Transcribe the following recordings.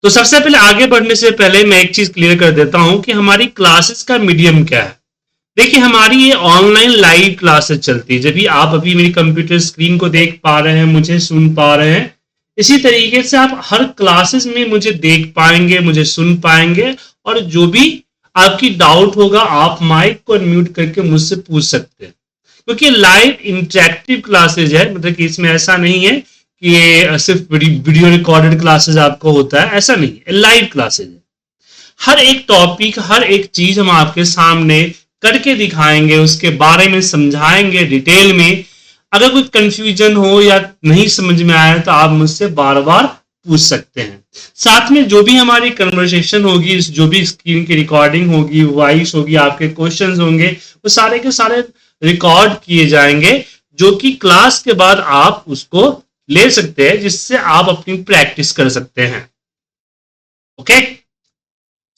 तो सबसे पहले आगे बढ़ने से पहले मैं एक चीज क्लियर कर देता हूं कि हमारी क्लासेस का मीडियम क्या है। देखिए हमारी ये ऑनलाइन लाइव क्लासेस चलती है, जब भी आप अभी मेरी कंप्यूटर स्क्रीन को देख पा रहे हैं, मुझे सुन पा रहे हैं, इसी तरीके से आप हर क्लासेस में मुझे देख पाएंगे, मुझे सुन पाएंगे, और जो भी आपकी डाउट होगा आप माइक को अनम्यूट करके मुझसे पूछ सकते हैं, क्योंकि लाइव इंटरेक्टिव क्लासेज है। मतलब कि इसमें ऐसा नहीं है कि ये सिर्फ वीडियो रिकॉर्डेड क्लासेज आपको होता है, ऐसा नहीं है, लाइव क्लासेज है। हर एक टॉपिक, हर एक चीज हम आपके सामने करके दिखाएंगे, उसके बारे में समझाएंगे डिटेल में। अगर कोई कंफ्यूजन हो या नहीं समझ में आया तो आप मुझसे बार बार पूछ सकते हैं। साथ में जो भी हमारी कन्वर्सेशन होगी, जो भी स्क्रीन की रिकॉर्डिंग होगी, वॉइस होगी, आपके क्वेश्चंस होंगे, वो सारे के सारे रिकॉर्ड किए जाएंगे, जो कि क्लास के बाद आप उसको ले सकते हैं, जिससे आप अपनी प्रैक्टिस कर सकते हैं। ओके,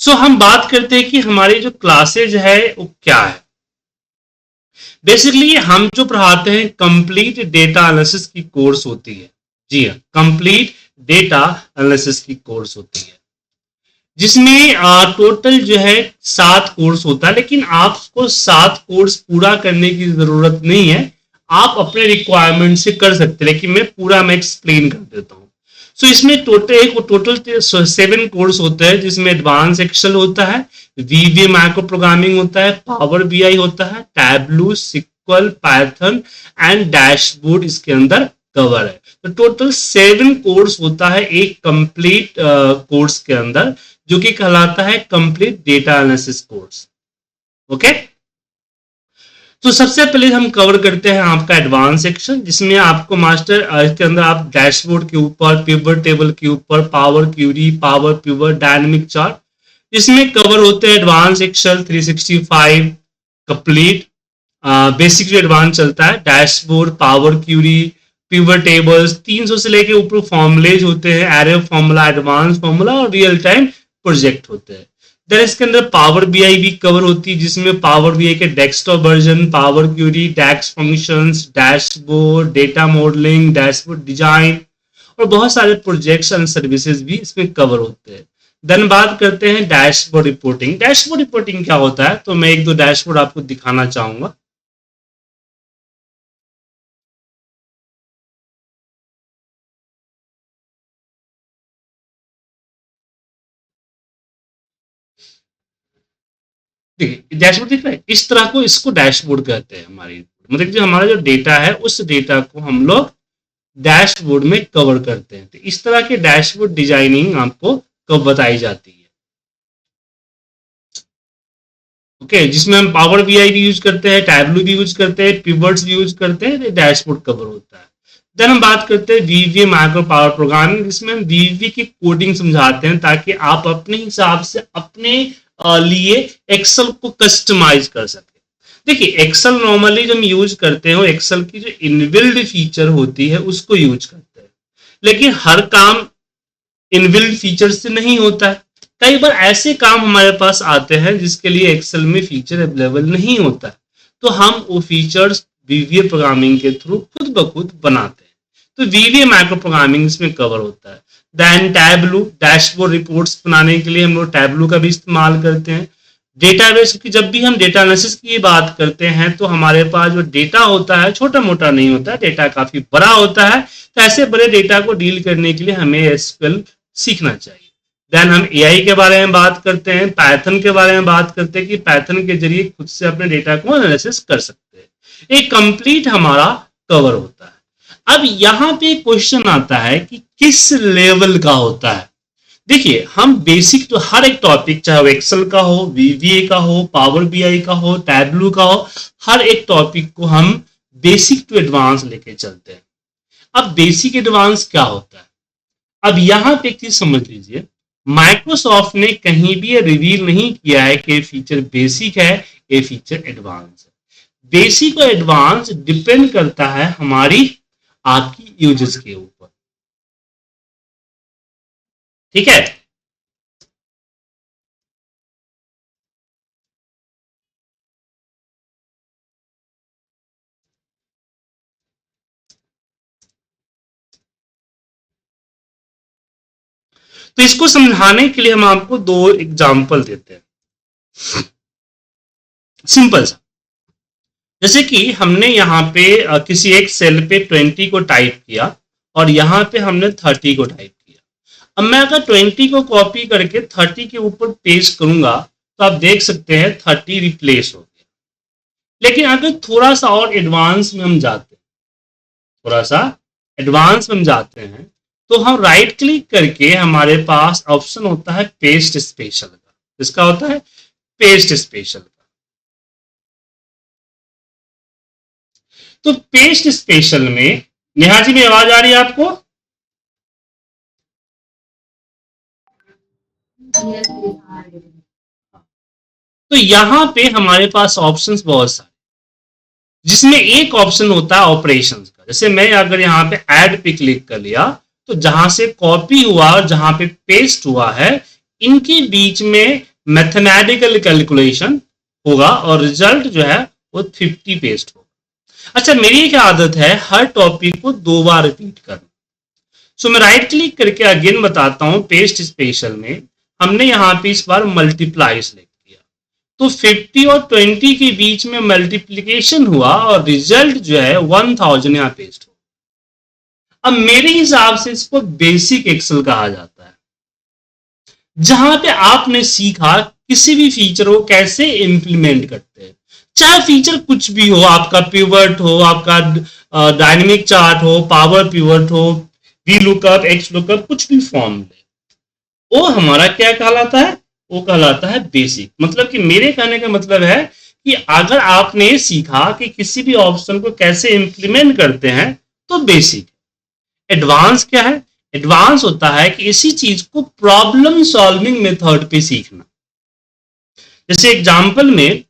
सो हम बात करते हैं कि हमारी जो क्लासेज है वो क्या है। बेसिकली हम जो पढ़ाते हैं कंप्लीट डेटा एनालिसिस की कोर्स होती है। जी हाँ, कंप्लीट डेटा एनालिसिस की कोर्स होती है, जिसमें टोटल जो है 7 कोर्स होता है। लेकिन आपको 7 कोर्स पूरा करने की जरूरत नहीं है, आप अपने रिक्वायरमेंट से कर सकते हैं, लेकिन मैं एक्सप्लेन कर देता हूँ। सो इसमें टोटल 7 कोर्स होते हैं, जिसमें एडवांस एक्सेल होता है, वीवीए माइक्रो प्रोग्रामिंग होता है, पावर बीआई होता है, Tableau, SQL, Python and dashboard इसके अंदर कवर है। तो टोटल 7 कोर्स होता है एक कंप्लीट कोर्स के अंदर, जो कि कहलाता है complete data analysis course. Okay, तो सबसे पहले हम कवर करते हैं आपका एडवांस सेक्शन, जिसमें आपको मास्टर इसके अंदर आप डैशबोर्ड के ऊपर, पिवट टेबल के ऊपर, Power Query, Power Pivot, dynamic chart, इसमें कवर होते हैं advance Excel 365 complete, basic to advance चलता है, dashboard, Power Query, pivot tables, 300 से लेके ऊपर फॉर्मुलेज होते हैं, एरे फॉर्मूला, एडवांस फॉर्मूला और रियल टाइम प्रोजेक्ट होते हैं। देन इसके अंदर पावर बीआई भी कवर होती है, जिसमें पावर बीआई के desktop version, power query, DAX functions, dashboard, data modelling, dashboard design और बहुत सारे प्रोजेक्ट्स एंड सर्विसेज भी इसमें कवर होते हैं। देन बात करते हैं डैशबोर्ड रिपोर्टिंग। डैशबोर्ड रिपोर्टिंग क्या होता है, तो मैं एक दो डैशबोर्ड आपको दिखाना चाहूंगा। देखिए डैशबोर्ड दिख रहा है, इस तरह को इसको डैशबोर्ड कहते हैं। हमारी मतलब जो हमारा जो डेटा है, उस डेटा को हम लोग डैशबोर्ड में कवर करते हैं। तो इस तरह के डैशबोर्ड डिजाइनिंग आपको कब बताई जाती है। ओके, जिसमें हम पावर बीआई भी यूज करते हैं, टैबलू भी यूज करते हैं, पिवट्स भी यूज करते हैं, तो डैशबोर्ड कवर होता है। देन हम बात करते हैं वीवीए माइक्रो पावर प्रोग्रामिंग, जिसमें हम वीवीए की कोडिंग समझाते हैं, ताकि आप अपने हिसाब से अपने लिए एक्सेल को कस्टमाइज कर सके। देखिए एक्सेल नॉर्मली जो हम यूज करते हैं, वो एक्सेल की जो इनबिल्ड फीचर होती है उसको यूज करते हैं, लेकिन हर काम इनबिल्ट फीचर से नहीं होता है। कई बार ऐसे काम हमारे पास आते हैं जिसके लिए एक्सेल में फीचर अवेलेबल नहीं होता है, तो हम वो फीचर्स वीवीए प्रोग्रामिंग के थ्रू खुद ब खुद बनाते हैं। तो वीवीए माइक्रो प्रोग्रामिंग इसमें कवर होता है। देन टैबलू, डैशबोर्ड रिपोर्ट्स बनाने के लिए हम लोग टैबलू का भी इस्तेमाल करते हैं। डेटाबेस की, जब भी हम डेटा एनालिसिस की बात करते हैं तो हमारे पास जो डेटा होता है छोटा मोटा नहीं होता, डेटा काफी बड़ा होता है। तो ऐसे बड़े डेटा को डील करने के लिए हमें एसक्यूएल सीखना चाहिए। देन हम एआई के बारे में बात करते हैं, पाइथन के बारे में बात करते हैं कि पाइथन के जरिए खुद से अपने डेटा को एनालिसिस कर सकते हैं। एक कंप्लीट हमारा कवर होता है। अब यहाँ पे क्वेश्चन आता है कि किस लेवल का होता है। देखिए हम बेसिक तो हर एक टॉपिक, चाहे वो एक्सेल का हो, वीवीए का हो, पावर बीआई का हो, टैबलू का हो, हर एक टॉपिक को हम बेसिक टू एडवांस लेके चलते हैं। अब बेसिक एडवांस क्या होता है, अब यहां पे एक चीज समझ लीजिए, माइक्रोसॉफ्ट ने कहीं भी ये रिवील नहीं किया है कि ये फीचर बेसिक है, ये फीचर एडवांस है। बेसिक और एडवांस डिपेंड करता है हमारी आपकी यूजर्स के ऊपर। ठीक है, तो इसको समझाने के लिए हम आपको दो एग्जाम्पल देते हैं, सिंपल सा। जैसे कि हमने यहाँ पे किसी एक सेल पे 20 को टाइप किया और यहाँ पे हमने 30 को टाइप किया। अब मैं अगर 20 को कॉपी करके 30 के ऊपर पेस्ट करूंगा तो आप देख सकते हैं 30 रिप्लेस हो गया। लेकिन अगर थोड़ा सा और एडवांस में हम जाते हैं, तो हम राइट क्लिक करके हमारे पास ऑप्शन होता है पेस्ट स्पेशल का। इसका होता है पेस्ट स्पेशल का। तो पेस्ट स्पेशल में, नेहा जी में आवाज आ रही है आपको? तो यहां पे हमारे पास ऑप्शंस बहुत सारे, जिसमें एक ऑप्शन होता है ऑपरेशंस का। जैसे मैं अगर यहाँ पे ऐड पे क्लिक कर लिया तो जहां से कॉपी हुआ और जहां पे पेस्ट हुआ है, इनके बीच में मैथमेटिकल कैलकुलेशन होगा और रिजल्ट जो है वो 50 पेस्ट होगा। अच्छा, मेरी क्या आदत है हर टॉपिक को 2 बार रिपीट करना। सो मैं राइट क्लिक करके अगेन बताता हूं, पेस्ट स्पेशल में हमने यहाँ पे इस बार मल्टीप्लाई सेलेक्ट किया तो 50 और 20 के बीच में मल्टीप्लीकेशन हुआ और रिजल्ट जो है 1000 यहाँ पेस्ट हो। अब मेरे हिसाब से इसको बेसिक एक्सेल कहा जाता है, जहां पे आपने सीखा किसी भी फीचर को कैसे इंप्लीमेंट करते हैं। चाहे फीचर कुछ भी हो, आपका पिवट हो, आपका डायनेमिक चार्ट हो, पावर पिवट हो, वी लुकअप, एक्स लुकअप, कुछ भी फॉर्म ले, वो हमारा क्या कहलाता है? वो कहलाता है बेसिक। मतलब कि मेरे कहने का मतलब है कि अगर आपने सीखा कि किसी भी ऑप्शन को कैसे इंप्लीमेंट करते हैं तो बेसिक। एडवांस क्या है? एडवांस होता है कि इसी चीज को प्रॉब्लम सॉल्विंग मेथड पे सीखना। जैसे एग्जांपल में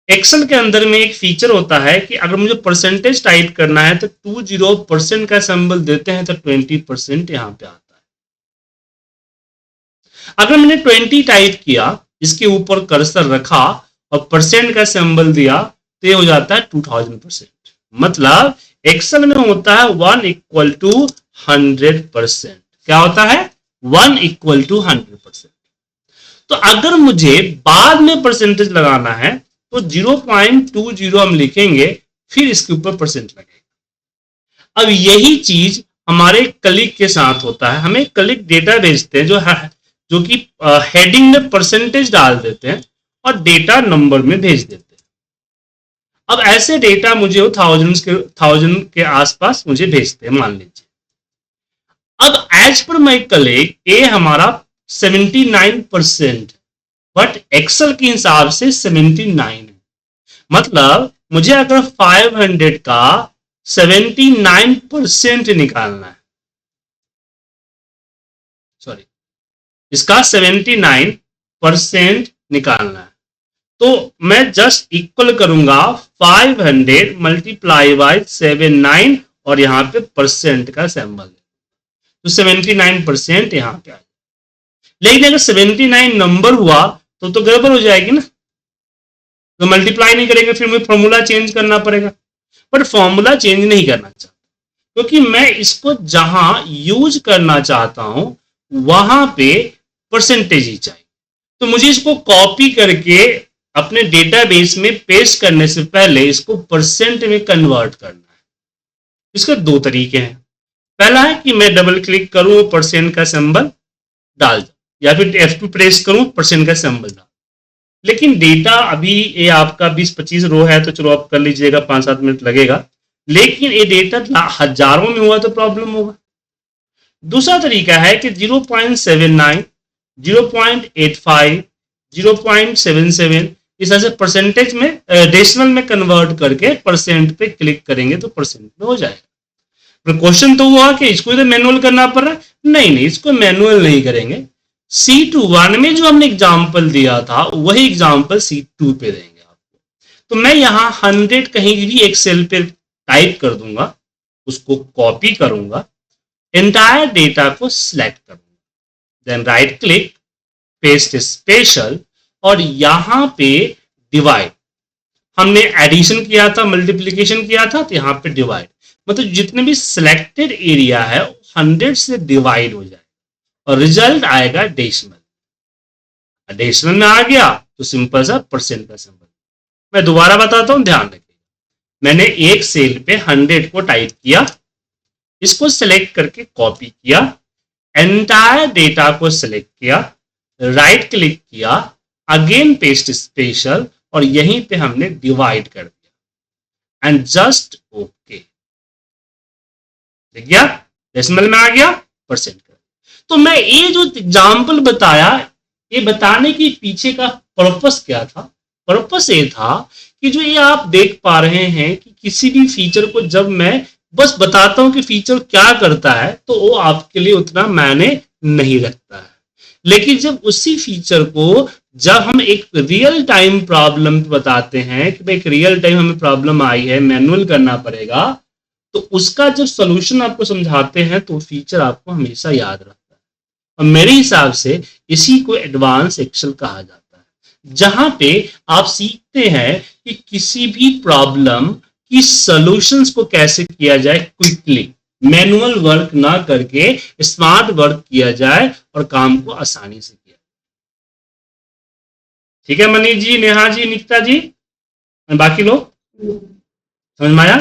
एक्सेल के अंदर में एक फीचर होता है कि अगर मुझे परसेंटेज टाइप करना है तो 20% का सिंबल देते हैं तो 20% यहां पे आता है। अगर मैंने 20 टाइप किया, इसके ऊपर कर्सर रखा और परसेंट का सिंबल दिया तो ये हो जाता है 2000%। मतलब एक्सेल में होता है 1 इक्वल टू 100%। क्या होता है? 1 इक्वल टू 100%। तो अगर मुझे बाद में परसेंटेज लगाना है तो 0.20 हम लिखेंगे, फिर इसके ऊपर परसेंट लगेगा। अब यही चीज हमारे कलीग के साथ होता है। हमें कलीग डेटा भेजते हैं जो कि हेडिंग में परसेंटेज डाल देते हैं और डेटा नंबर में भेज देते हैं। अब ऐसे डेटा मुझे 1000 के आसपास मुझे भेजते हैं, मान लीजिए। अब एज पर माई कलीग ए हमारा 79%, बट एक्सेल के हिसाब से 79 है। मतलब मुझे अगर 500 का 79% निकालना है, सॉरी, इसका 79% निकालना है, तो मैं जस्ट इक्वल करूंगा 500 मल्टीप्लाई बाय 79 और यहां पे परसेंट का सिंबल, तो 79% यहां पे आ जाए। लेकिन अगर 79 नंबर हुआ तो गड़बड़ हो जाएगी ना, तो मल्टीप्लाई नहीं करेंगे, फिर मुझे फॉर्मूला चेंज करना पड़ेगा। बट फॉर्मूला चेंज नहीं करना चाहता, क्योंकि मैं इसको जहां यूज करना चाहता हूं वहां पे परसेंटेज ही चाहिए। तो मुझे इसको कॉपी करके अपने डेटाबेस में पेस्ट करने से पहले इसको परसेंट में कन्वर्ट करना है। इसके 2 तरीके हैं। पहला है कि मैं डबल क्लिक करूं, परसेंट का सिंबल डाल दूं, या फिर F2 प्रेस करूं, परसेंट का सिंबल डाल। लेकिन डेटा अभी ये आपका 20-25 रो है, तो चलो आप कर लीजिएगा, 5-7 मिनट लगेगा। लेकिन ये डेटा हजारों में हुआ तो प्रॉब्लम होगा। दूसरा तरीका है कि 0.79, 0.85, 0.77 इस तरह से परसेंटेज में डेसिमल में कन्वर्ट करके परसेंट पे क्लिक करेंगे तो परसेंट में हो जाएगा। क्वेश्चन तो हुआ कि इसको तो मैनुअल करना पड़ रहा है। नहीं, इसको मैनुअल नहीं करेंगे। C21 में जो हमने एग्जाम्पल दिया था वही एग्जाम्पल C2 पे देंगे आपको। तो मैं यहाँ 100 कहीं भी एक सेल पे टाइप कर दूंगा, उसको कॉपी करूंगा, एंटायर डेटा को सिलेक्ट करूंगा, then right click, paste special, और यहां पे डिवाइड। हमने एडिशन किया था, मल्टीप्लीकेशन किया था, तो यहां पे डिवाइड, मतलब जितने भी सिलेक्टेड एरिया है 100 से डिवाइड हो जाए और रिजल्ट आएगा डेसिमल। डेसिमल में आ गया तो सिंपल सा परसेंट का सिंबल। मैं दोबारा बताता हूं, ध्यान रखिए। मैंने एक सेल पे 100 को टाइप किया, इसको सिलेक्ट करके कॉपी किया, एंटायर डेटा को सिलेक्ट किया, राइट क्लिक किया, अगेन पेस्ट स्पेशल, और यहीं पे हमने डिवाइड कर दिया एंड जस्ट ओके। देख गया, डेसिमल में आ गया, परसेंट का। तो मैं ये जो एग्जाम्पल बताया, ये बताने के पीछे का पर्पस क्या था? पर्पस ये था कि जो ये आप देख पा रहे हैं कि किसी भी फीचर को जब मैं बस बताता हूं कि फीचर क्या करता है तो वो आपके लिए उतना मायने नहीं रखता है। लेकिन जब उसी फीचर को जब हम एक रियल टाइम प्रॉब्लम बताते हैं कि भाई एक रियल टाइम हमें प्रॉब्लम आई है, मैनुअल करना पड़ेगा, तो उसका जब सोल्यूशन आपको समझाते हैं तो फीचर आपको हमेशा याद रहता है। और मेरे हिसाब से इसी को एडवांस एक्सेल कहा जाता है, जहां पे आप सीखते हैं कि किसी भी प्रॉब्लम की सॉल्यूशंस को कैसे किया जाए क्विकली, मैनुअल वर्क ना करके स्मार्ट वर्क किया जाए और काम को आसानी से किया। ठीक है मनीष जी, नेहा जी, निकिता जी, बाकी लोग समझ में आया?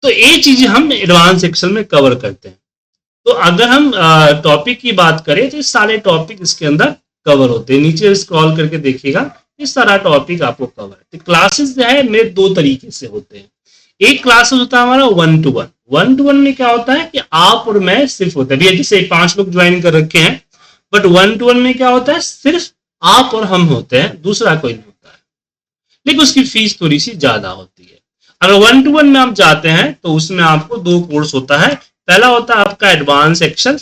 तो ये चीजें हम एडवांस एक्सेल में कवर करते हैं। तो अगर हम टॉपिक की बात करें तो सारे टॉपिक इसके अंदर कवर होते हैं। नीचे स्क्रॉल करके देखिएगा, इस सारा टॉपिक आपको कवर है। तो क्लासेस जो है मेरे दो तरीके से होते हैं। एक क्लासेस होता है हमारा 1 to 1। 1 to 1 में क्या होता है कि आप और मैं सिर्फ होता है, जैसे 5 लोग ज्वाइन कर रखे हैं, बट 1 to 1 में क्या होता है, सिर्फ आप और हम होते हैं, दूसरा कोई नहीं होता है, लेकिन उसकी फीस थोड़ी सी ज्यादा होती है। अगर 1 to 1 में आप जाते हैं तो उसमें आपको 2 कोर्स होता है। पहला होता है आपका एडवांस एक्सेल,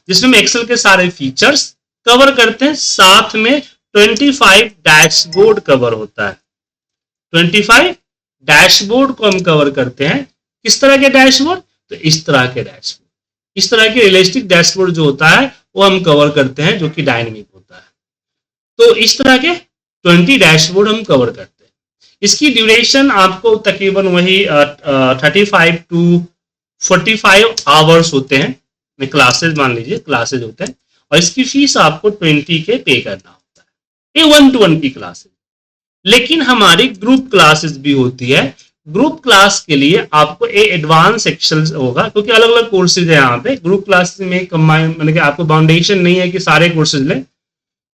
जिसमें एक्सेल के सारे फीचर्स कवर करते हैं, साथ में 25 डैशबोर्ड कवर होता है। 25 डैशबोर्ड को हम कवर करते हैं। किस तरह के डैशबोर्ड? तो इस तरह के डैशबोर्ड, इस तरह के रियलिस्टिक डैशबोर्ड जो होता है वो हम कवर करते हैं, जो कि डायनेमिक होता है। तो इस तरह के 20 डैशबोर्ड हम कवर करते हैं। इसकी ड्यूरेशन आपको तकरीबन वही 35 to 45 आवर्स होते हैं। में क्लासेस मान लीजिए क्लासेस होते हैं, और इसकी फीस आपको 20 के पे करना होता है। ये 1 to 1 की क्लासेस। लेकिन हमारी ग्रुप क्लासेस भी होती है। ग्रुप क्लास के लिए आपको ए एडवांस एक्सेल होगा, क्योंकि अलग अलग कोर्सेज है यहाँ पे। ग्रुप क्लासेस में कंबाइन मतलब कि आपको बाउंडेशन नहीं है कि सारे कोर्सेज लें,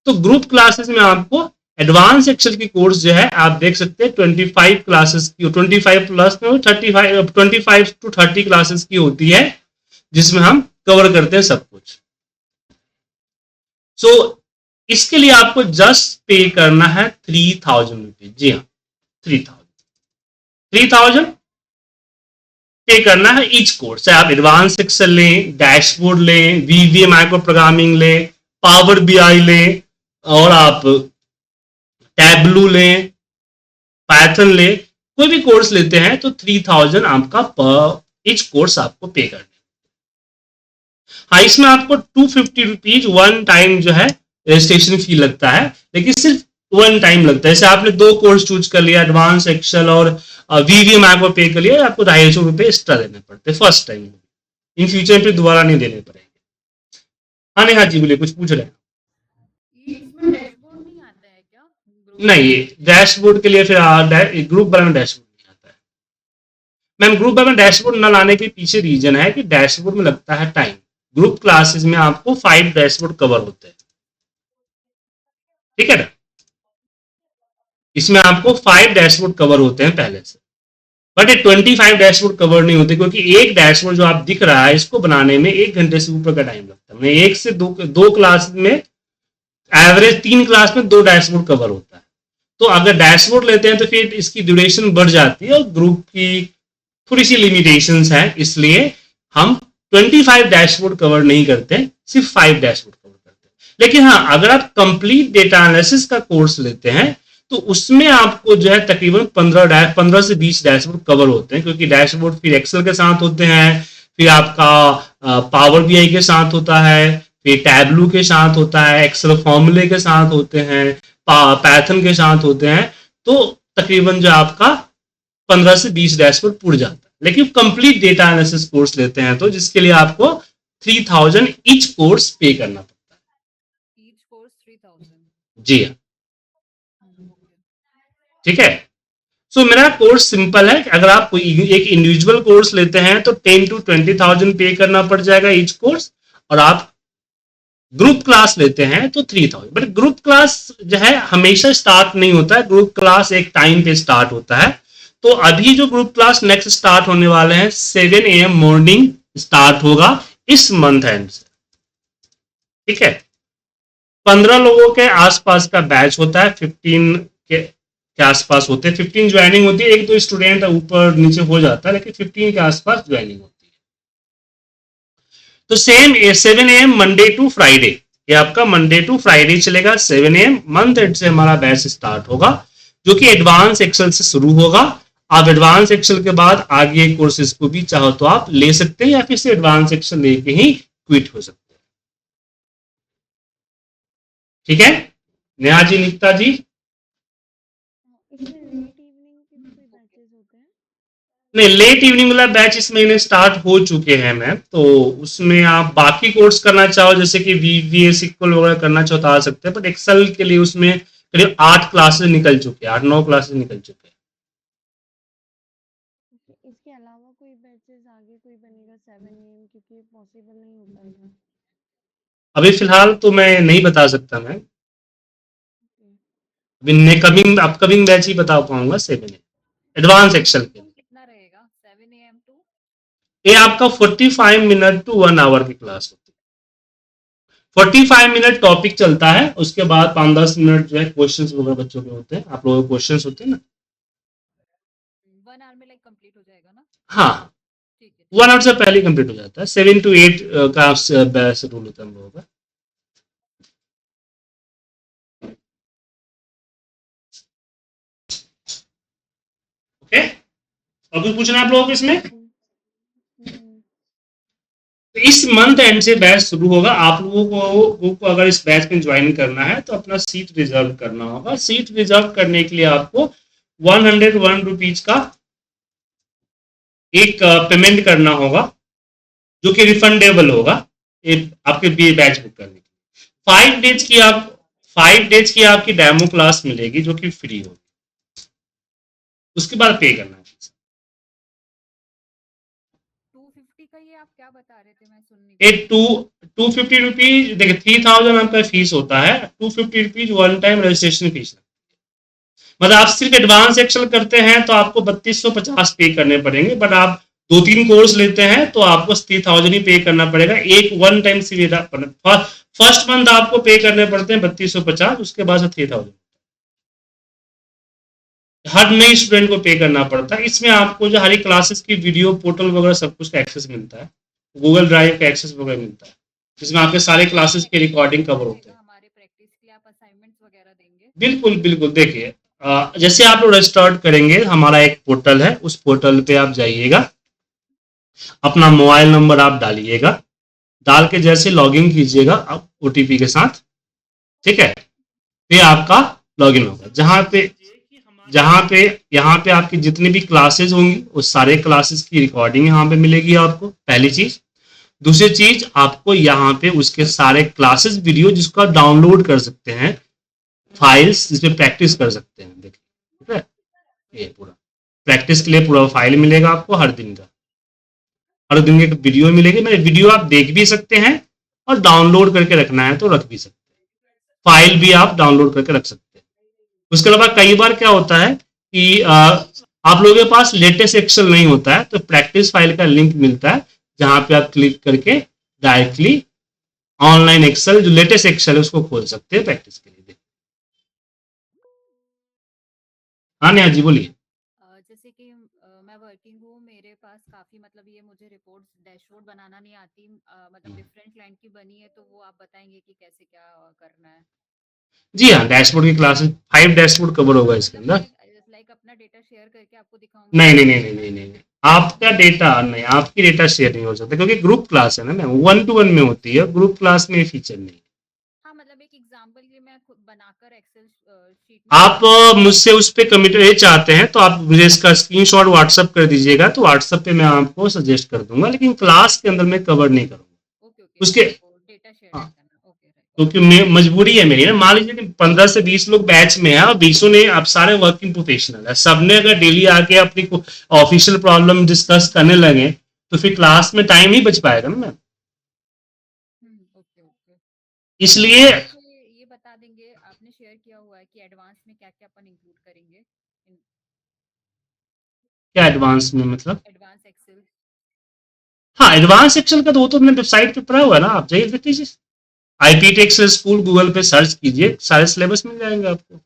तो ग्रुप क्लासेस में आपको एडवांस एक्सेल की कोर्स जो है आप देख सकते हैं 25 क्लासेस की, 25 प्लस में 25 to 30 क्लासेस की होती है, जिसमें हम कवर करते हैं सब कुछ। सो इसके लिए आपको जस्ट पे करना है 3000 रुपीज। जी हाँ, 3000 पे करना है ईच कोर्स। चाहे आप एडवांस एक्सेल लें, डैशबोर्ड लें, वीवीए माइक्रो प्रोग्रामिंग लें, पावर बीआई लें, और आप टैबलू लें, पाइथन लें, कोई भी कोर्स लेते हैं तो 3000 आपका पर ईच कोर्स आपको पे करना है। हाँ, इसमें आपको 250 रुपीज वन टाइम जो है रजिस्ट्रेशन फी लगता है, लेकिन सिर्फ वन टाइम लगता है। जैसे आपने 2 कोर्स चूज कर लिया, एडवांस एक्सेल और वीवीएम आपको पे कर लिया, आपको 250 रुपये एक्स्ट्रा देने पड़ते हैं फर्स्ट टाइम। इन फ्यूचर पे दोबारा नहीं देने पड़ेंगे। हाँ नहीं, हाँ जी बोलिए, कुछ पूछ रहे हैं? नहीं, डैशबोर्ड के लिए फिर ग्रुप वाला में डैशबोर्ड नहीं आता है मैम। ग्रुप वाला में डैशबोर्ड न लाने के पीछे रीजन है कि डैशबोर्ड में लगता है टाइम। ग्रुप क्लासेस में आपको 5 डैशबोर्ड कवर होते हैं, ठीक है ना? इसमें आपको 5 डैशबोर्ड कवर होते हैं पहले से, बट ये 25 डैशबोर्ड कवर नहीं होते, क्योंकि एक डैशबोर्ड जो आप दिख रहा है इसको बनाने में 1 घंटे से ऊपर का टाइम लगता है। मतलब 1 से 2 क्लास में एवरेज 3 क्लास में 2 डैशबोर्ड कवर होता है। तो अगर डैशबोर्ड लेते हैं तो फिर इसकी ड्यूरेशन बढ़ जाती है, और ग्रुप की थोड़ी सी लिमिटेशंस हैं, इसलिए हम 25 डैशबोर्ड कवर नहीं करते, सिर्फ 5 डैशबोर्ड कवर करते हैं। लेकिन हाँ, अगर आप कंप्लीट डेटा एनालिसिस का कोर्स लेते हैं तो उसमें आपको जो है तकरीबन 15 से 20 डैशबोर्ड कवर होते हैं, क्योंकि डैशबोर्ड फिर एक्सेल के साथ होते हैं, फिर आपका पावर बीआई के साथ होता है, फिर टैबलू के साथ होता है, एक्सेल फॉर्मूले के साथ होते हैं, पाइथन के साथ होते हैं। तो तकरीबन जो आपका 15 से 20 डैशबोर्ड पूरा जाता है। लेकिन कंप्लीट डेटा एनालिसिस कोर्स लेते हैं तो जिसके लिए आपको 3000 ईच कोर्स पे करना पड़ता है। Each course 3000? जी हाँ, ओके। ठीक है। सो मेरा कोर्स सिंपल है, अगर आप कोई एक इंडिविजुअल कोर्स लेते हैं तो 10 to 20,000 पे करना पड़ जाएगा ईच कोर्स, और आप ग्रुप क्लास लेते हैं तो 3000। बट ग्रुप क्लास जो है हमेशा स्टार्ट नहीं होता है, ग्रुप क्लास एक टाइम पे स्टार्ट होता है। तो अभी जो ग्रुप क्लास नेक्स्ट स्टार्ट होने वाले हैं 7 AM मॉर्निंग स्टार्ट होगा इस मंथ एंड से, ठीक है। 15 लोगों के आसपास का बैच होता है, 15 के आसपास होते हैं, 15 ज्वाइनिंग होती है, एक दो स्टूडेंट ऊपर नीचे हो जाता है, लेकिन 15 के आसपास ज्वाइनिंग होती है। तो same 7 AM Monday to Friday, ये आपका मंडे टू फ्राइडे चलेगा 7 AM, मंथ एंड से हमारा बैच स्टार्ट होगा, जो कि एडवांस एक्सेल से शुरू होगा। आप एडवांस एक्सेल के बाद आगे कोर्सेज को भी चाहो तो आप ले सकते हैं, या फिर से एडवांस एक्सेल लेके ही क्विट हो सकते हैं, ठीक है। नेहा जी, निकिता जी, इसमें लेट इवनिंग के भी कोई बैचेस होते हैं? नहीं, लेट इवनिंग वाला बैच इस महीने स्टार्ट हो चुके हैं मैम, तो उसमें आप बाकी कोर्स करना चाहो जैसे कि VBA SQL वगैरह करना चाहो तो आ सकते हैं, बट एक्सेल के लिए उसमें करीब 8 क्लासेस निकल चुके हैं, 8-9 क्लासेस निकल चुके हैं। इसके अलावा कोई बैचेस आगे कोई बनेगा 7 AM, क्योंकि पॉसिबल नहीं हो पाएगा। अभी फिलहाल तो मैं नहीं बता सकता मैम, अभी कमिंग अपकमिंग बैच ही बता पाऊंगा 7 एडवांस एक्सेल के लिए। कितना रहेगा 7 AM टू? ये आपका 45 मिनट टू 1 आवर की क्लास होती है। 45 मिनट टॉपिक चलता है, उसके बाद 5-10 मिनट जो है क्वेश्चंस वगैरह बच्चों के होते हैं, आप लोगों के क्वेश्चंस होते हैं ना। 1 आवर में लाइक कंप्लीट हो जाएगा ना? हाँ, ठीक है। 1 आवर से पहले कंप्लीट हो जाता है, 7 to 8 का बैच रूल होता है हम लोगों का। ओके, और कुछ पूछना है आप लोगों को इसमें? तो इस मंथ एंड से बैच शुरू होगा, आप लोगों को अगर इस बैच में ज्वाइन करना है तो अपना सीट रिजर्व करना होगा। सीट रिजर्व करने के लिए आपको 101 रुपीज का एक पेमेंट करना होगा, जो कि रिफंडेबल होगा आपके बैच बुक करने के। 5 डेज की आपकी डेमो क्लास मिलेगी जो कि फ्री होगी, उसके बाद पे करना है। 250 का ये आप क्या बता रहे थे, मैं सुन नहीं पाई। 250 रुपीज, देखिए 3000 आपका फीस होता है, 250 rupees one time registration fees. मतलब आप सिर्फ एडवांस एक्सेल करते हैं तो आपको 3250 पे करने पड़ेंगे, बट आप 2-3 कोर्स लेते हैं तो आपको 3000 ही पे करना पड़ेगा एक वन टाइम सी। फर्स्ट मंथ आपको पे करने पड़ते हैं 3250, उसके बाद 3000 हर नई स्टूडेंट को पे करना पड़ता है। इसमें आपको जो हरी क्लासेस की वीडियो पोर्टल वगैरह सब कुछ का एक्सेस मिलता है, गूगल ड्राइव का एक्सेस वगैरह मिलता है, जिसमें आपके सारे क्लासेस की रिकॉर्डिंग कवर होते हैं। हमारे प्रैक्टिस के लिए आप असाइनमेंट्स वगैरह देंगे? बिल्कुल बिल्कुल, देखिए जैसे आप लोग रजिस्टर्ड करेंगे, हमारा एक पोर्टल है, उस पोर्टल पे आप जाइएगा, अपना मोबाइल नंबर आप डालिएगा, डाल के जैसे लॉगिन कीजिएगा आप OTP के साथ, ठीक है, फिर आपका लॉगिन होगा। यहाँ पे आपकी जितनी भी क्लासेस होंगी उस सारे क्लासेस की रिकॉर्डिंग यहाँ पे मिलेगी आपको, पहली चीज। दूसरी चीज, आपको यहाँ पे उसके सारे क्लासेस वीडियो जिसको आप डाउनलोड कर सकते हैं, फाइल्स जिसमें प्रैक्टिस कर सकते हैं, देखिए, ठीक है, ये पूरा प्रैक्टिस के लिए पूरा फाइल मिलेगा आपको हर दिन का, हर दिन की वीडियो मिलेगी। मैं वीडियो आप देख भी सकते हैं और डाउनलोड करके रखना है तो रख भी सकते हैं, फाइल भी आप डाउनलोड करके रख सकते हैं। उसके अलावा कई बार क्या होता है कि आप लोगों के पास लेटेस्ट एक्सेल नहीं होता है, तो प्रैक्टिस फाइल का लिंक मिलता है, जहां पे आप क्लिक करके डायरेक्टली ऑनलाइन एक्सेल जो लेटेस्ट एक्सेल है उसको खोल सकते हैं प्रैक्टिस के लिए। हाँ नेहा जी बोलिए। जैसे कि मैं वर्किंग हूँ, मेरे पास काफी मतलब ये मुझे रिपोर्ट्स डैशबोर्ड बनाना नहीं आती, मतलब डिफरेंट क्लाइंट की बनी है, तो वो आप बताएंगे कि कैसे क्या करना है? जी हाँ, डैशबोर्ड की क्लासेस 5 डैशबोर्ड कवर होगा इसके अंदर। लाइक अपना डेटा शेयर करके आपको दिखाऊंगा? नहीं नहीं नहीं नहीं नहीं नहीं, आपका डेटा नहीं, आपकी डेटा शेयर नहीं हो सकता, क्योंकि ग्रुप क्लास है ना मैम, 1-to-1 में होती है, ग्रुप क्लास में फीचर नहीं। हाँ, मतलब एक एग्जांपल के लिए मैं बनाकर एक्सेल शीट में आप मुझसे उस पे कमिटेड चाहते हैं तो आप मुझे इसका स्क्रीनशॉट व्हाट्सअप कर दीजिएगा, तो व्हाट्सएप पे मैं आपको सजेस्ट कर दूंगा, लेकिन क्लास के अंदर मैं कवर नहीं करूंगा ओके ओके उसके। डेटा शेयर हाँ, नहीं करना ओके राइट क्योंकि मैं मजबूरी है मेरी ना, मान लीजिए कि 15 से 20 लोग बैच में है और 20 ने, अब सारे वर्किंग प्रोफेशनल है, सबने अगर डेली आके अपनी ऑफिशियल प्रॉब्लम डिस्कस करने लगे तो फिर क्लास में टाइम ही बच पाएगा ना मैम। ओके ओके इसलिए आप मुझे ये बता देंगे आपने शेयर किया हुआ है कि एडवांस में क्या क्या अपन इंक्लूड करेंगे इन क्या एडवांस में मतलब? एडवांस एक्सेल हाँ, एडवांस एक्सेल का तो वो तो अपने वेबसाइट पे पड़ा हुआ है ना, आप जाइए देख लीजिए। आईपी टेक्स स्कूल गूगल पे सर्च कीजिए, सारे सिलेबस मिल जाएंगे आपको,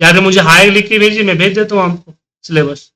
या फिर मुझे हाई लिख के भेजिए, मैं भेज देता हूँ आपको सिलेबस।